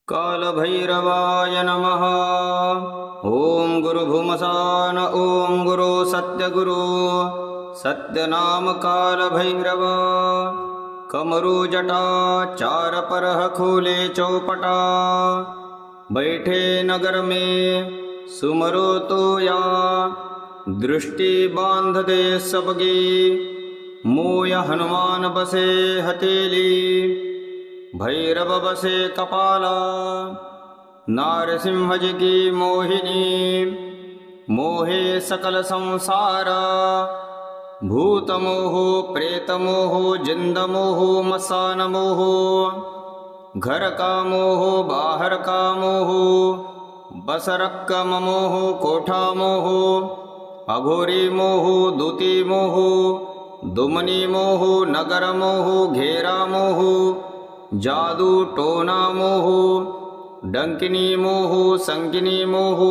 कालभैरवाय नमः। ओम गुरुभुमसान ओम गुरु सत्यगुरु सत्यनाम कालभैरव। कमरु जटा चार परह खोले चौपटा। बैठे नगर में सुमरो तो या। दृष्टि बांध दे सबगी मोय हनुमान बसे हथेली। भैरव बसे कपाला नारसिंह जी की मोहिनी। मोहे सकल संसार भूत मोह प्रेत मोह जिंद मोह मसान मोह। घर का मोह बाहर का मोह बस रक्कम मोह कोठा मोह। अघोरी मोह दूती मोह दुमनी मोह नगर मोह घेरा मोह। जादू टोना मोह डंकिनी मोह संकिनी मोह।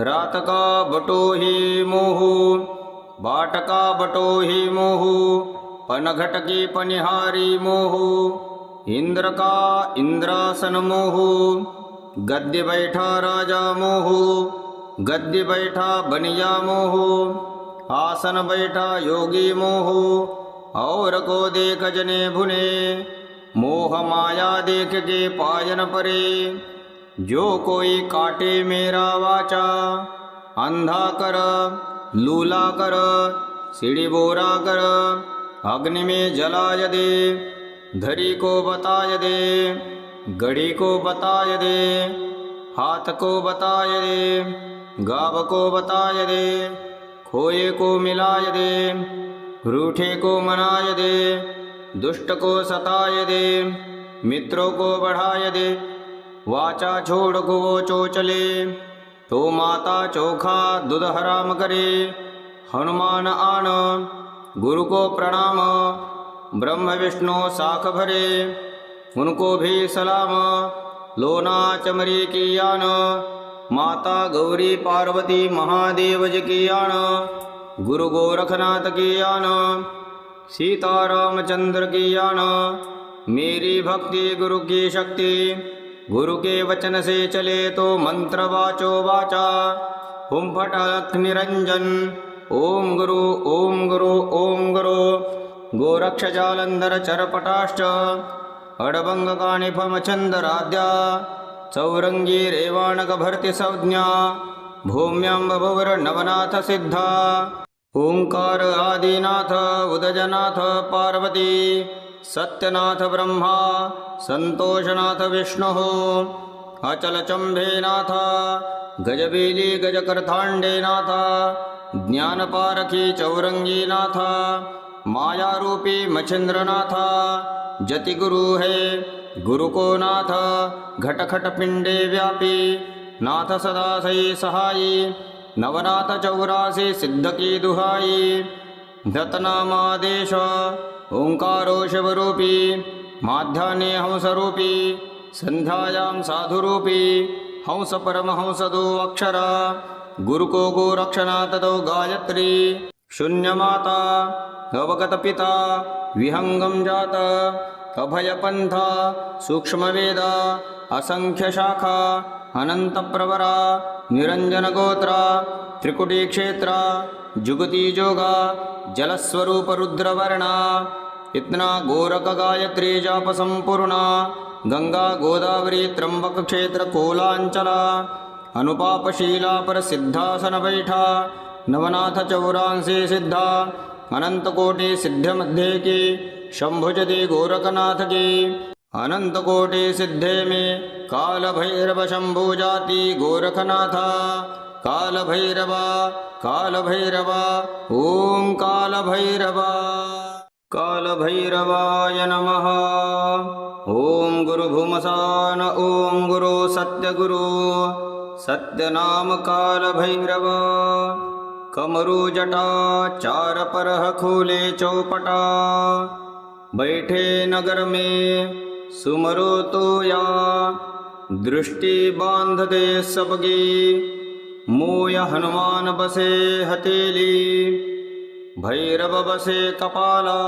रात का बटोही मोह बाट का बटोही मोह। पनघट की पनिहारी मोह इंद्र का इंद्रासन मोह। गद्य बैठा राजा मोह गद्य बैठा बनिया मोह। आसन बैठा योगी मोह और को देख जने भुने। मोह माया देख के पायन परे। जो कोई काटे मेरा वाचा अंधा कर लूला कर सीढ़ी बोरा कर। अग्नि में जलाय दे धरी को बताय दे गढ़ी को बताय दे। हाथ को बताय दे गाव को बताय दे। खोए को मिलाय दे रूठे को मनाय दे। दुष्ट को सताय दे मित्रों को बढ़ाय दे। वाचा छोड़ को वो चोचले तो माता चोखा दूध हराम करे। हनुमान आन गुरु को प्रणाम ब्रह्म विष्णु साख भरे। उनको भी सलाम लोना चमरी की आन। माता गौरी पार्वती महादेव जी की आन। गुरु गोरखनाथ की आन सीतारामचंद्र की आन। मेरी भक्ति गुरु की शक्ति। गुरु के वचन से चले तो मंत्र वाचो वाचा। हुम फटक निरंजन ओम गुरु ओम गुरु ओम गुरु। गोरक्ष जालंधर चरपटाश्च अडभंग काणिफम चंदराद्या। चौरंगी रेवाणक भर्ति संज्ञा भूम्यां बभुवर नवनाथ सिद्धा। ओंकार आदिनाथ उदजनाथ पार्वती। सत्यनाथ ब्रह्मा संतोषनाथ विष्णु। अचल चंभेनाथ गजबीली गजकरथांडेनाथ। ज्ञानपारखी चौरंगीनाथ माया रूपी मच्छिंद्रनाथ। जति गुरु है गुरु को नाथ। घटखट पिंडे व्यापी नाथ सदा सही सहाई। नवनाथ 84 सिद्ध की दुहाई। धतनामादेश ओंकारो शिवरूपी। माध्यान्हे हंसरूपी संध्यायां साधुरूपी। हंस परमहंस दो अक्षरा। गुरु को गोरक्षनाथ दो गायत्री। शून्य माता अवगत पिता विहंगम जात। अभय पंथा सूक्ष्म वेदा असंख्य शाखा। अनंत प्रवरा निरंजन गोत्रा। त्रिकुटी क्षेत्र जुगति जोगा जलस्वरूप रुद्रवर्णा। इतना गोरख गायत्री जाप संपूर्णा। गंगा गोदावरी त्र्यंबक क्षेत्र कोलांचला। अनुपापशीला पर सिद्धासन बैठा। नवनाथ 84 सिद्धा अनंत कोटि सिद्ध मध्य की। शंभुज दे गोरखनाथ की। अनंत कोटि सिद्धे में काल भैरव शंभु जाति गोरखनाथ। काल भैरवा काल भैरवा ओम काल भैरवा। काल भैरवाय नमः। ओम गुरुभुमसान ओम गुरु सत्यगुरु सत्यनाम काल भैरव। कमरु जटा चार परह खोले चौपटा। बैठे नगर में सुमरो तो या। दृष्टि बांध दे सबगी मोय हनुमान बसे हथेली। भैरव बसे कपाला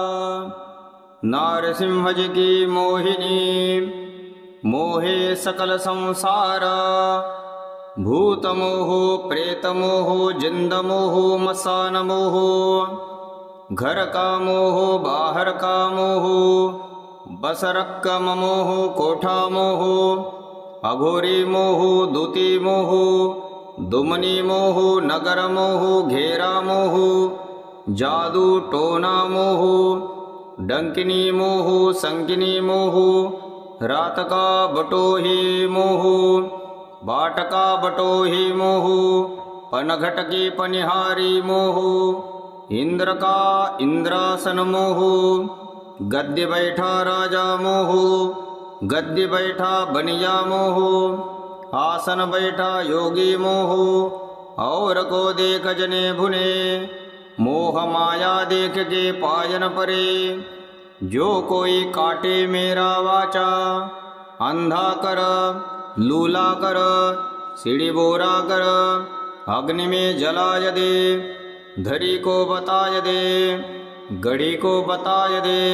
नारसिंह जी की मोहिनी। मोहे सकल संसार भूतमोह प्रेतमोह जिंदमोह मसानमोह घर का मोह बाहर का मोह बसरक मोह कोठा मोह अघोरी मोह दूती मोह दुमनी मोह नगर मोह घेरा मोह जादू टोना मोह डंकिनी मोह संकिनी मोह रात का बटोही मोह बाट का बटोही मोह पनघट की पनिहारी मोह इंद्र का इंद्रासन मोह गद्य बैठा राजा मोह गद्य बैठा बनिया मोह आसन बैठा योगी मोह और को देख जने भुने मोह माया देख के पायन परे जो कोई काटे मेरा वाचा अंधा कर लूला कर सीढ़ी बोरा कर अग्नि में जलाय दे धरी को बताय दे गड़ी को बताय दे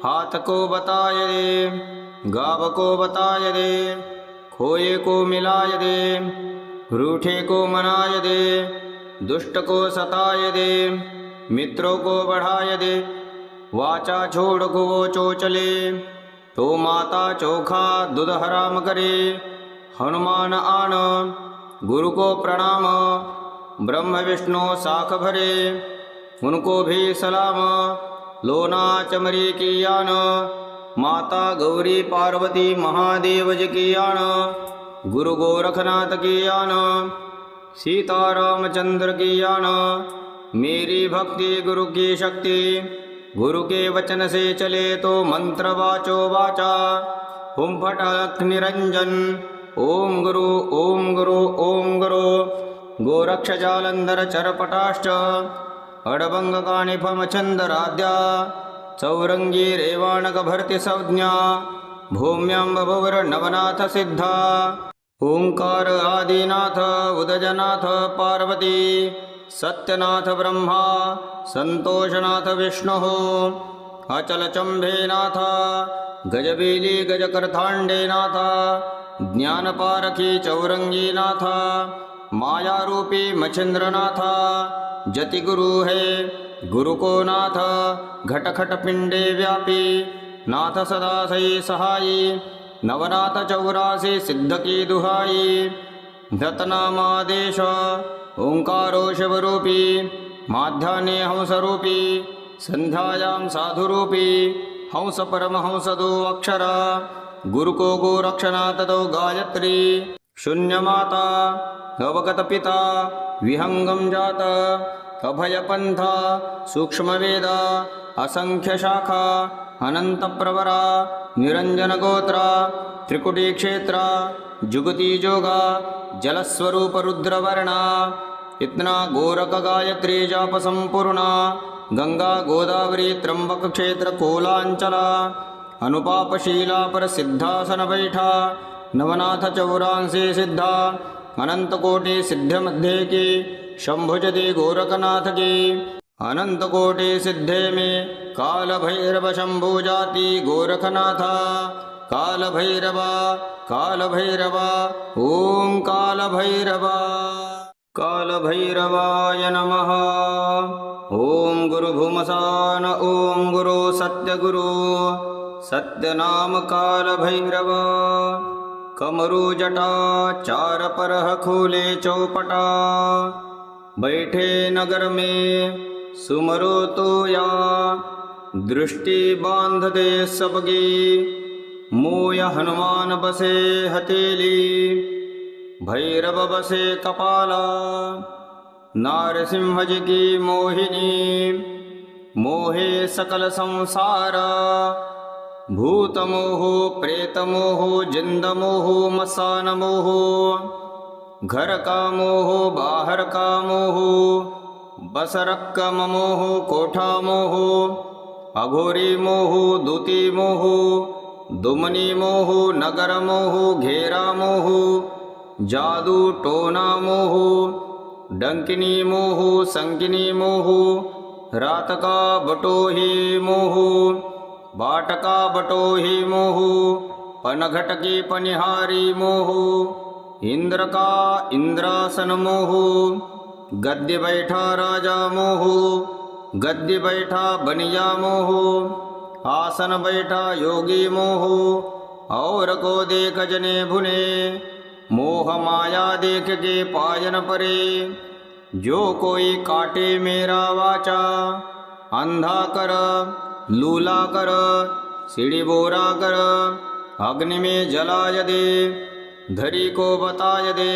हाथ को बताय दे गाव को बताय दे खोए को मिलाय दे रूठे को मनाय दे दुष्ट को सताय दे मित्रों को बढ़ाय दे वाचा छोड़ को वो चोचले तो माता चोखा दूध हराम करे हनुमान आन गुरु को प्रणाम ब्रह्म विष्णु साख भरे उनको भी सलाम लोना चमरी की आन माता गौरी पार्वती महादेव जी की आन गुरु गोरखनाथ की आन सीतारामचंद्र की आन मेरी भक्ति गुरु की शक्ति गुरु के वचन से चले तो मंत्र वाचो वाचा हुम फटक निरंजन ओम गुरु ओम गुरु ओम गुरु गोरक्ष जालंधर चरपटाश्च अडभंग काणिफम चंदराद्या चौरंगी रेवाणक भर्ति संज्ञा भूम्यां बभुवर नवनाथ सिद्धा ओंकार आदिनाथ उदजनाथ पार्वती सत्यनाथ ब्रह्मा संतोषनाथ विष्णु अचल चंभेनाथ गजबीली गजकर्थांडेनाथ ज्ञानपारखी चौरंगीनाथ मायारूपी मच्छिंद्रनाथ जति गुरु है गुरु को नाथ घटखट पिंडे व्यापी नाथ सदा सही सहाई नवनाथ 84 सिद्ध की दुहाई धतनामादेश ओंकारो शिवरूपी माध्यान्हे हंसरूपी संध्यायां साधुरूपी हंस परमहंस 2 अक्षर गुरु को गोरक्षनाथ 2 गायत्री शून्य माता अवगत पिता विहंगम जात अभय पंथ सूक्ष्म वेद असंख्य शाखा अनंत प्रवरा निरंजन गोत्र त्रिकुटी क्षेत्र जुगति जोगा जलस्वरूप रुद्रवर्णा इतना गोरख गायत्री जाप संपूर्णा गंगा गोदावरी त्र्यंबक क्षेत्र कोलांचला अनुपापशीला पर सिद्धासन बैठा नवनाथ 84 सिद्धा अनंत कोटि सिद्ध मध्य की शंभुजति गोरखनाथ की अनंत कोटि सिद्धे में काल भैरव शंभु जाति गोरखनाथ काल भैरवा ओम काल भैरवाय नमः ओम गुरु भूमसान ओम गुरु सत्यगुरु सत्यनाम काल भैरव कमरु जटा 4 परह खोले चौपटा बैठे नगर में सुमरो तो या दृष्टि बांध दे सबगी मोय हनुमान बसे हथेली भैरव बसे कपाला नारसिंह जी की मोहिनी मोहे सकल संसार भूतमोह प्रेतमोह जिंदमोह मसानमोह घर का मोह बाहर का मोह बसरक मोह कोठा मोह अघोरी मोह दूती मोह दुमनी मोह नगर मोह घेरा मोह जादू टोना मोह डंकिनी मोह संकिनी मोह रात का बटोही मोह बाट का बटोही मोह पनघट की पनिहारी मोह, इंद्र का इंद्रासन मोह, गद्य बैठा राजा मोह, गद्य बैठा बनिया मोह, आसन बैठा योगी मोह, और को देख जने भुने, मोह माया देख के पायन परे, जो कोई काटे मेरा वाचा, अंधा कर लूला कर सीढ़ी बोरा कर, अग्नि में जलाय दे, धरी को बताय दे,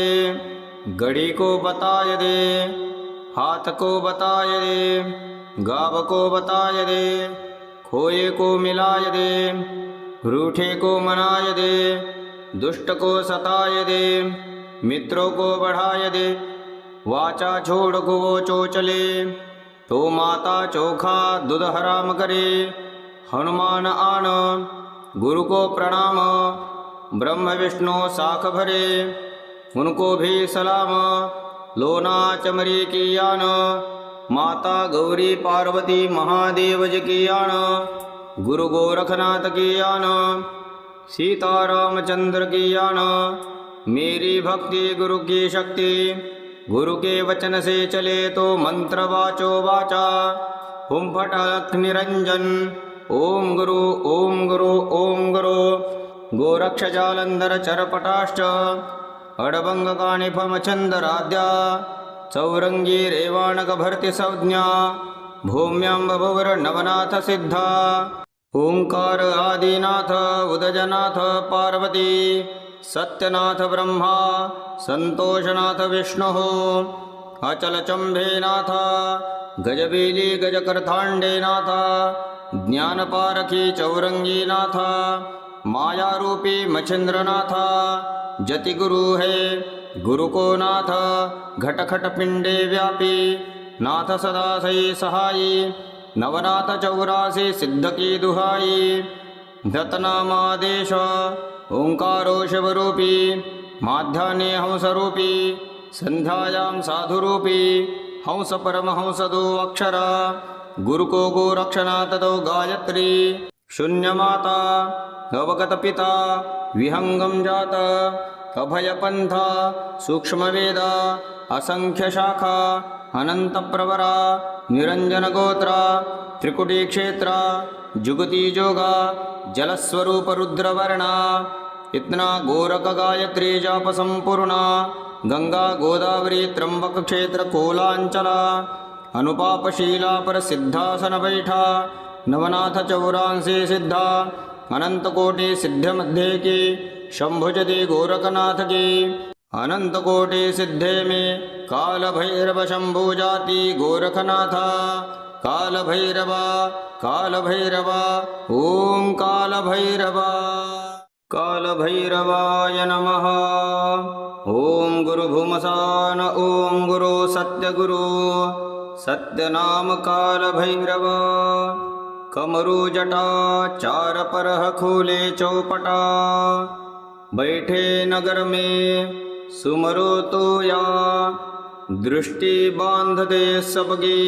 गढ़ी को बताय दे, हाथ को बताय दे, गाव को बताय दे, खोए को मिलाय दे, रूठे को मनाय दे, दुष्ट को सताय दे, मित्रों को बढ़ाय दे, वाचा छोड़ को वो चोचले, तो माता चोखा दूध हराम करे, हनुमान आन गुरु को प्रणाम, ब्रह्म विष्णु साख भरे, उनको भी सलाम, लोना चमरी की आन, माता गौरी पार्वती महादेव जी की आन, गुरु गोरखनाथ की आन, सीतारामचंद्र की आन, मेरी भक्ति गुरु की शक्ति, गुरु के वचन से चले तो मंत्र वाचो वाचा, हुम फटक निरंजन, ओम गुरु ओम गुरु ओम गुरु, गोरक्ष जालंधर चरपटाष्ट, अडभंग काणिफम चंदराद्या, चौरंगी रेवाणक भरति संज्ञा, भूम्यांब भुवर नवनाथ सिद्धा, ओंकार आदिनाथ उदजनाथ पार्वती, सत्यनाथ ब्रह्मा संतोषनाथ विष्णु, अचल चंभेनाथ गजबीली गजकर्थांडेनाथ, ज्ञानपारखी चौरंगीनाथ, माया रूपी मच्छिंद्रनाथ, जति गुरु है गुरु को नाथ, घटखट पिंडे व्यापी नाथ सदा सही सहाई, नवनाथ 84 सिद्ध की दुहाई, धतनामादेश ओंकारो शिवरूपी, माध्यान्हे हंसरूपी, संध्यायां साधुरूपी, हंस परमहंस 2 अक्षरा, गुरु को गोरक्षनाथ 2 गायत्री, शून्य माता अवगत पिता, विहंगम जात, अभय पंथा, सूक्ष्म वेद, असंख्य शाखा, अनंत प्रवरा, निरंजन गोत्रा, त्रिकुटी क्षेत्र, जुगति जोगा, जलस्वरूप रुद्रवर्णा, इतना गोरख गायत्री जाप संपूर्णा, गंगा गोदावरी त्र्यंबक क्षेत्र कोलांचला, अनुपापशीला पर सिद्धासन बैठा, नवनाथ 84 सिद्धा, अनंत कोटि सिद्ध मध्य की, शंभुजदि गोरखनाथ की, अनंत कोटि सिद्धे में काल भैरव शंभु जाति गोरखनाथ, काल भैरवा काल भैरवा, ओम काल भैरवा, काल भैरवाय नमः, ओम गुरु भूमसान, ओम गुरु सत्यगुरु, सत्यनाम काल भैरव, कमरु जटा 4 परह खोले चौपटा, बैठे नगर में सुमरो तो या, दृष्टि बांध दे सबगी,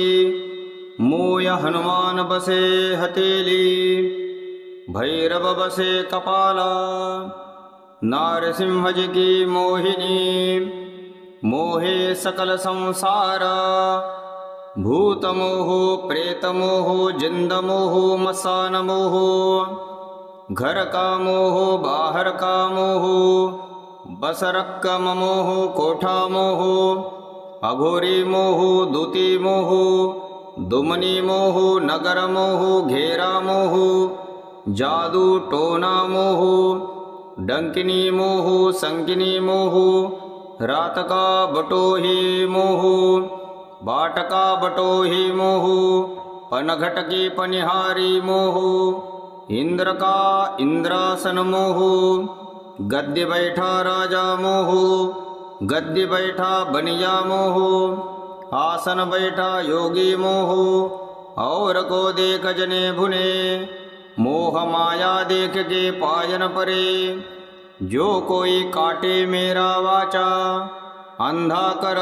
मोय हनुमान बसे हथेली, भैरव बसे कपाला, नारसिंह जी की मोहिनी, मोहे सकल संसार, भूत मोह प्रेत मोह जिंद मोह मसान मोह, घर का मोह बाहर का मोह, बस रक्कम मोह कोठा मोह, अघोरी मोह दूती मोह, दुमनी मोह नगर मोह घेरा मोह, जादू टोना मोह, डंकिनी मोह संकिनी मोह, रात का बटोही मोह, बाट का बटोही मोह, पनघट की पनिहारी मोह, इंद्र का इंद्रासन मोह, गद्य बैठा राजा मोह, गद्य बैठा बनिया मोह, आसन बैठा योगी मोह, और को देख जने भुने, मोह माया देख के पायन परे, जो कोई काटे मेरा वाचा, अंधा कर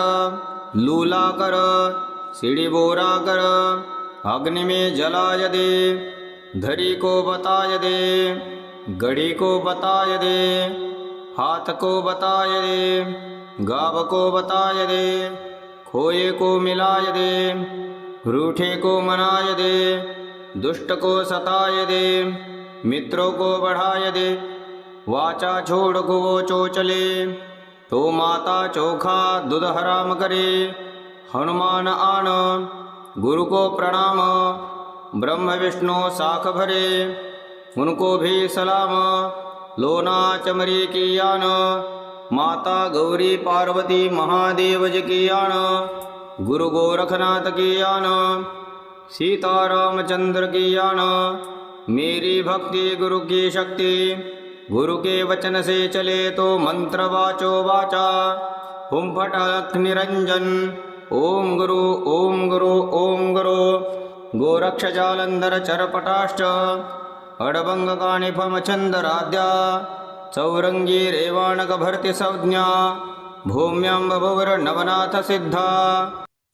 लूला कर सीढ़ी बोरा कर, अग्नि में जलाय दे, धरी को बताय दे, घड़ी को बताय दे, हाथ को बताय दे, गाव को बताय दे, खोए को मिलाय दे, रूठे को मनाय दे, दुष्ट को सताय दे, मित्रों को बढ़ाय दे, वाचा छोड़ को वो चोचले, तो माता चोखा दूध हराम करे। हनुमान आन गुरु को प्रणाम, ब्रह्म विष्णु साख भरे, उनको भी सलाम। लोना चमरी की आन, माता गौरी पार्वती महादेव जी की आन, गुरु गोरखनाथ की आन, सीतारामचंद्र की आन। मेरी भक्ति गुरु की शक्ति, गुरु के वचन से चले तो मंत्र वाचो वाचा। हुम फटक निरंजन, ओम गुरु ओम गुरु ओम गुरु। गोरक्ष जालंधर चरपटाश्च, अडभंग काणिफम चंदराद्या, चौरंगी रेवाणक भर्ति संज्ञा, भूम्यां बभुवर नवनाथ सिद्धा।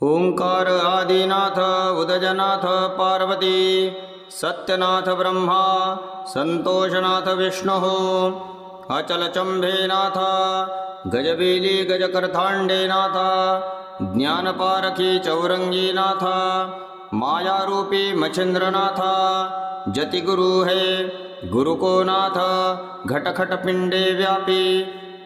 ओंकार आदिनाथ उदजनाथ पार्वती, सत्यनाथ ब्रह्मा संतोषनाथ विष्णु। अचल चंभेनाथ गजबीली गजकर्थांडेनाथ, ज्ञानपारखी चौरंगीनाथ, माया रूपी मच्छिंद्रनाथ। जति गुरु है गुरु को नाथ, घटखट पिंडे व्यापी,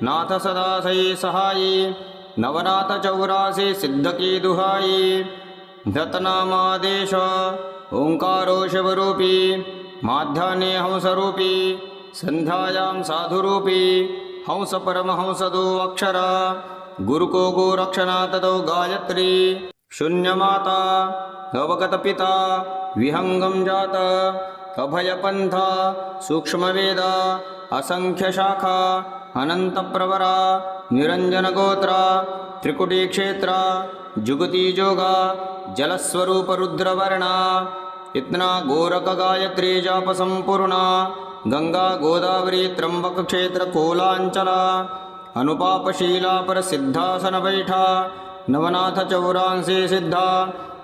नाथ सदा सही सहाई। नवनाथ 84 सिद्ध की दुहाई, धतनामादेश ओंकारो शिवरूपी, माध्यान्हे हंसरूपी, संध्यायां साधुरूपी। हंस परमहंस 2 अक्षर, गुरु को गोरक्षनाथ 2 गायत्री। शून्य माता अवगत पिता, विहंगम जात, अभय पंथ, सूक्ष्म वेद, असंख्य शाखा, अनंत प्रवरा, निरंजन गोत्रा, त्रिकुटी क्षेत्र, जुगति जोगा, जलस्वरूप रुद्रवर्णा। इतना गोरख गायत्री जाप संपूर्णा, गंगा गोदावरी त्र्यंबक क्षेत्र कोलांचला। अनुपापशीला पर सिद्धासन बैठा, नवनाथ 84 सिद्धा।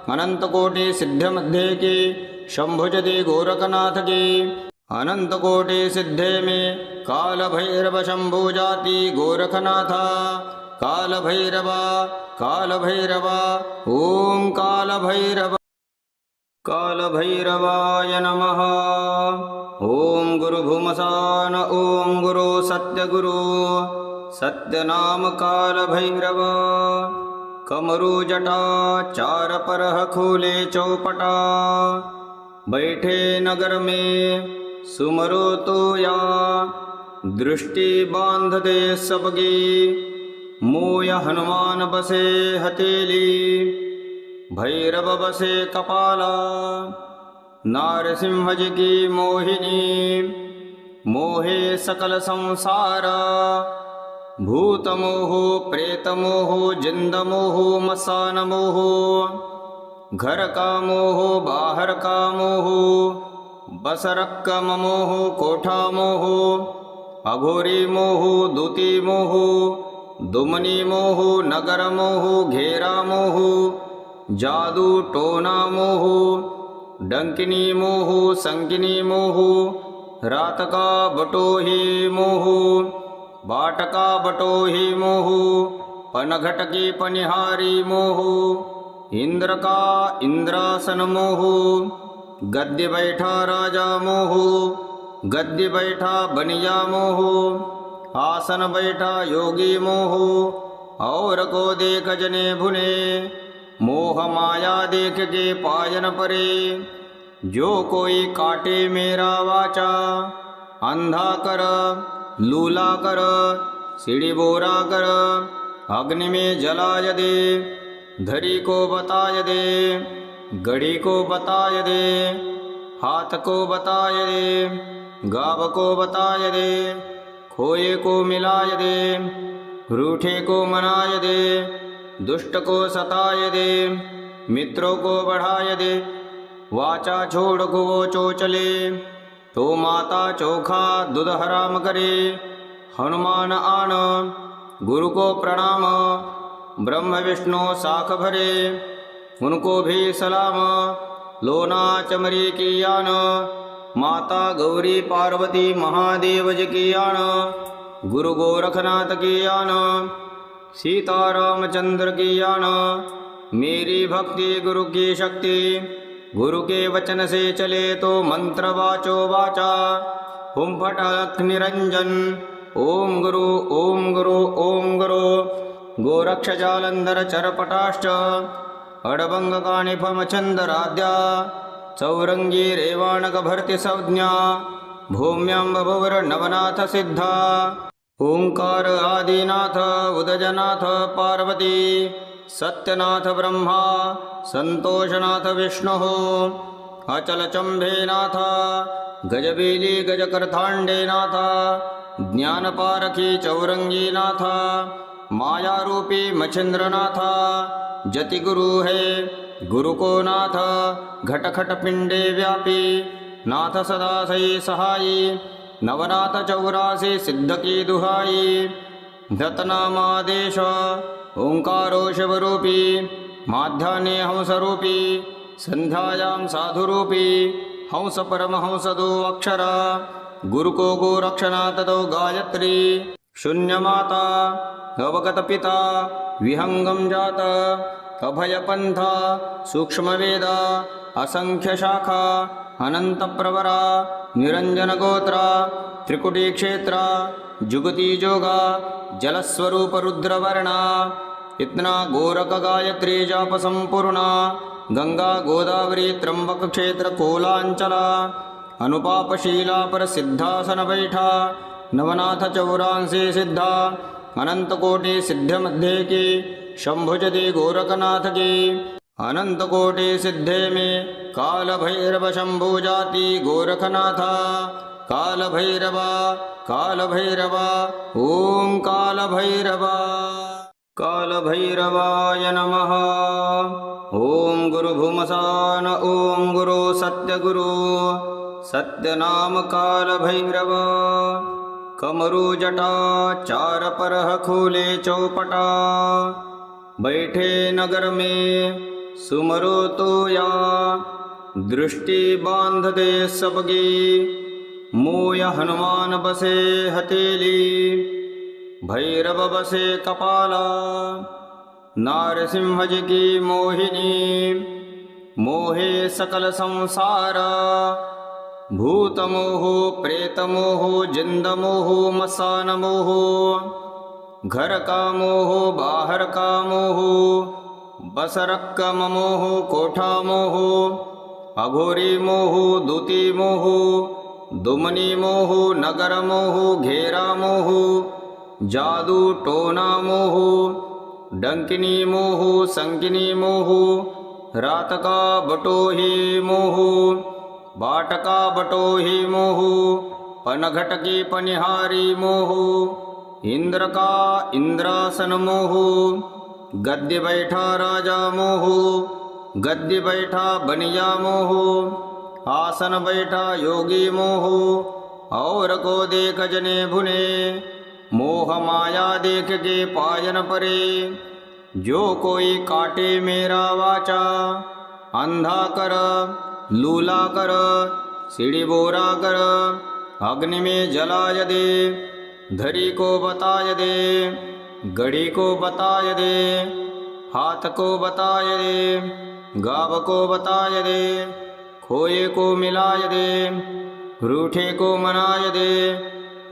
अनंत कोटि सिद्ध मध्य की, शंभुजदि गोरखनाथ की। अनंत कोटि सिद्धे में, काल भैरव शंभु जाति गोरखनाथ। काल भैरव ओम काल भैरव। काल भैरवाय नमः। ओम गुरु भूमसान ओम गुरु सत्यगुरु, सत्यनाम काल भैरव। कमरु जटा 4 परह खोले चौपटा, बैठे नगर में सुमरो तो या। दृष्टि बांध दे सबगी, मोय हनुमान बसे हथेली। भैरव बसे कपाला, नारसिंह जी की मोहिनी। मोहे सकल संसार, भूत मोह प्रेत मोह जिंद मोह मसान मोह। घर का मोह बाहर का मोह, बस रक्कम मोह कोठा मोह। अघोरी मोह दूती मोह, दुमनी मोह नगर मोह घेरा मोह। जादू टोना मोह, डंकिनी मोह संकिनी मोह। रात का बटोही मोह, बाट का बटोही मोह। पनघट की पनिहारी मोह, इंद्र का इंद्रासन मोह। गद्य बैठा राजा मोह, गद्य बैठा बनिया मोह। आसन बैठा योगी मोह, और को देख जने भुने। मोह माया देख के पायन परे, जो कोई काटे मेरा वाचा। अंधा कर लूला कर, सीढ़ी बोरा कर, अग्नि में जलाय दे। धरी को बताय दे, घड़ी को बताय दे, हाथ को बताय दे, गाव को बताय दे, खोए को मिलाय दे, रूठे को मनाय दे, दुष्ट को सताय दे, मित्रों को बढ़ाय दे। वाचा छोड़ को वो चोचले, तो माता चोखा दूध हराम करे। हनुमान आन गुरु को प्रणाम, ब्रह्म विष्णु साख भरे, उनको भी सलाम। लोना चमरी की आन, माता गौरी पार्वती महादेव जी की आन, गुरु गोरखनाथ की आन, सीता रामचंद्र की आन। मेरी भक्ति गुरु की शक्ति, गुरु के वचन से चले तो मंत्र वाचो वाचा। हुम फट अलख निरंजन, ओम गुरु ओम गुरु ओम गुरु। गोरक्ष जालंधर चरपटाष्ट, अडभंग काणिफम चंदराद्या। चौरंगी रेवाणक भरती संज्ञा, भूम्यां बभुवर नवनाथ सिद्धा। ओंकार आदिनाथ उदजनाथ पार्वती, सत्यनाथ ब्रह्मा संतोषनाथ विष्णु। अचल चंभेनाथ गजबीली गजकर्थांडेनाथ, ज्ञानपारखी चौरंगीनाथ। माया रूपी मच्छिंद्रनाथ, जति गुरु है गुरु को नाथ। घटखट पिंडे व्यापी, नाथ सदा सही सहाई। नवनाथ 84 सिद्ध की दुहाई। धतनामादेश ओंकारो शिवरूपी, माध्यान्हे हंसरूपी, संध्यायां साधुरूपी। हंस परमहंस 2 अक्षरा, गुरु को गोरक्षनाथ 2 गायत्री। शून्य माता अवगत पिता, विहंगम जात। अभय पंथ सूक्ष्म वेद, असंख्य शाखा। अनंत प्रवरा, निरंजन गोत्रा। त्रिकुटी क्षेत्र, जुगती जोगा। जलस्वरूप रुद्रवर्णा। इतना गोरख गायत्री जाप संपूर्णा। गंगा गोदावरी त्र्यंबक क्षेत्र कोलांचला। अनुपापशीला पर सिद्धासन बैठा। नवनाथ 84 सिद्धा, अनंत कोटि सिद्ध मध्य की। शंभुजति गोरखनाथ की। अनंत कोटि सिद्धे में काल भैरव शंभु जाति गोरखनाथ। काल भैरवा काल भैरवा, ओम काल भैरवा। काल भैरवाय नमः। ओम गुरु भूमसान, ओम गुरु सत्यगुरु। सत्यनाम काल भैरव। कमरु जटा, 4 परह खोले चौपटा। बैठे नगर में सुमरो तो या, दृष्टि बांध दे सबगी। मोय हनुमान बसे हथेली, भैरव बसे कपाला। नारसिंह जी की मोहिनी, मोहे सकल संसार। भूत मोह प्रेत मोह जिंद मोह मसान मोह। घर का मोह बाहर का मोह, बस रक्कम मोह कोठा मोह। अघोरी मोह दूती मोह, दुमनी मोह नगर मोह घेरा मोह। जादू टोना मोह, डंकिनी मोह संकिनी मोह। रात का बटोही मोह, बाट का बटोही मोह। पनघट की पनिहारी मोह, इंद्र का इंद्रासन मोह। गद्य बैठा राजा मोह, गद्य बैठा बनिया मोह। आसन बैठा योगी मोह, और को देख जने भुने। मोह माया देख के पायन परे। जो कोई काटे मेरा वाचा, अंधा कर लूला कर सीढ़ी बोरा कर। अग्नि में जलाय दे, धरी को बताय दे, गढ़ी को बताय दे। हाथ को बताय दे, गाव को बताय दे। खोए को मिलाय दे, रूठे को मनाय दे।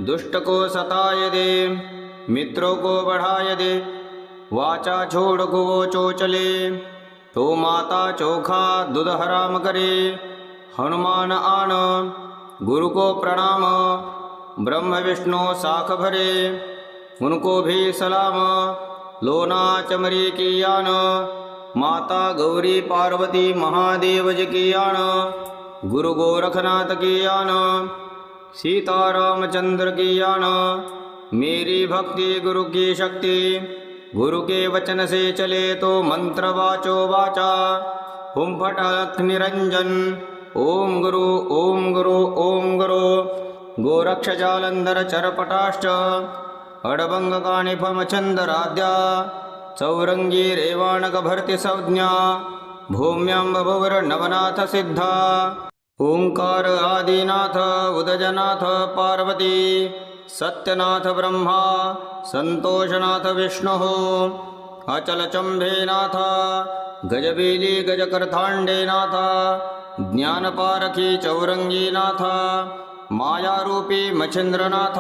दुष्ट को सताय दे, मित्रों को बढ़ाय दे। वाचा छोड़ को वो चोचले, तो माता चोखा दूध हराम करे। हनुमान आन गुरु को प्रणाम, ब्रह्म विष्णु साख भरे। उनको भी सलाम, लोना चमरी की आन। माता गौरी पार्वती महादेव जी की आन। गुरु गोरखनाथ की आन, सीता रामचंद्र की आन। मेरी भक्ति गुरु की शक्ति, गुरु के वचन से चले तो मंत्र वाचो वाचा। हुम फट अलख निरंजन, ओम गुरु ओम गुरु ओम गुरु। गोरक्ष जालंधर चरपटाष्ट, अडभंग काणिफम चंदराद्या। चौरंगी रेवाणक भरती संज्ञा, भूम्यां बभुवर नवनाथ सिद्धा। ओंकार आदिनाथ उदजनाथ पार्वती सत्यनाथ ब्रह्मा संतोषनाथ विष्णुः अचलचम्भेनाथ गजबेली गजकर्ताण्डेनाथ ज्ञानपारखी चौरंगीनाथ मायारूपी मच्छिंद्रनाथ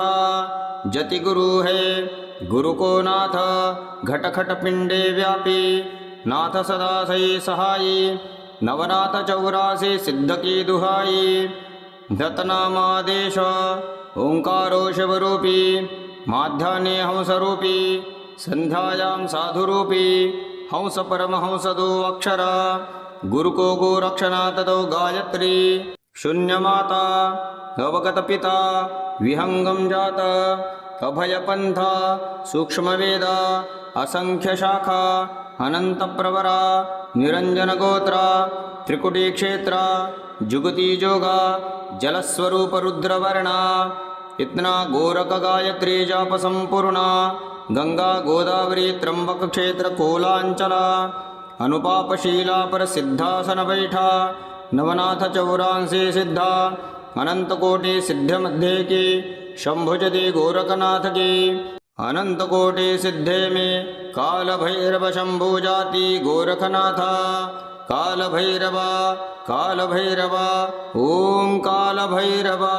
जतिगुरु है गुरु को नाथ घटखट पिंडे व्यापी नाथ सदा सही सहाई नवनाथ 84 सिद्ध की दुहाई दत्तनामादेश ओंकारो शिवरूपी माध्यान्हे हंसरूपी संध्यायां साधुरूपी हंस परमहंस दो अक्षर गुरु को गोरक्षनाथ दो गायत्री शून्य माता अवगत पिता विहंगम जात अभय पंथ सूक्ष्म वेद असंख्य शाखा अनंत प्रवरा निरंजन गोत्र त्रिकुटी क्षेत्र जुगती जोगा जलस्वरूप रुद्रवर्णा इतना गोरख गायत्री जाप संपूर्णा गंगा गोदावरी त्र्यंबक क्षेत्र कोलांचला अनुपापशीला पर सिद्धासन बैठा नवनाथ 84 सिद्धा अनंत कोटि सिद्ध मध्य की शंभुजदि गोरखनाथ की अनंत कोटि सिद्धे में काल भैरव शंभु जाति गोरखनाथ काल भैरव ओम काल भैरवा।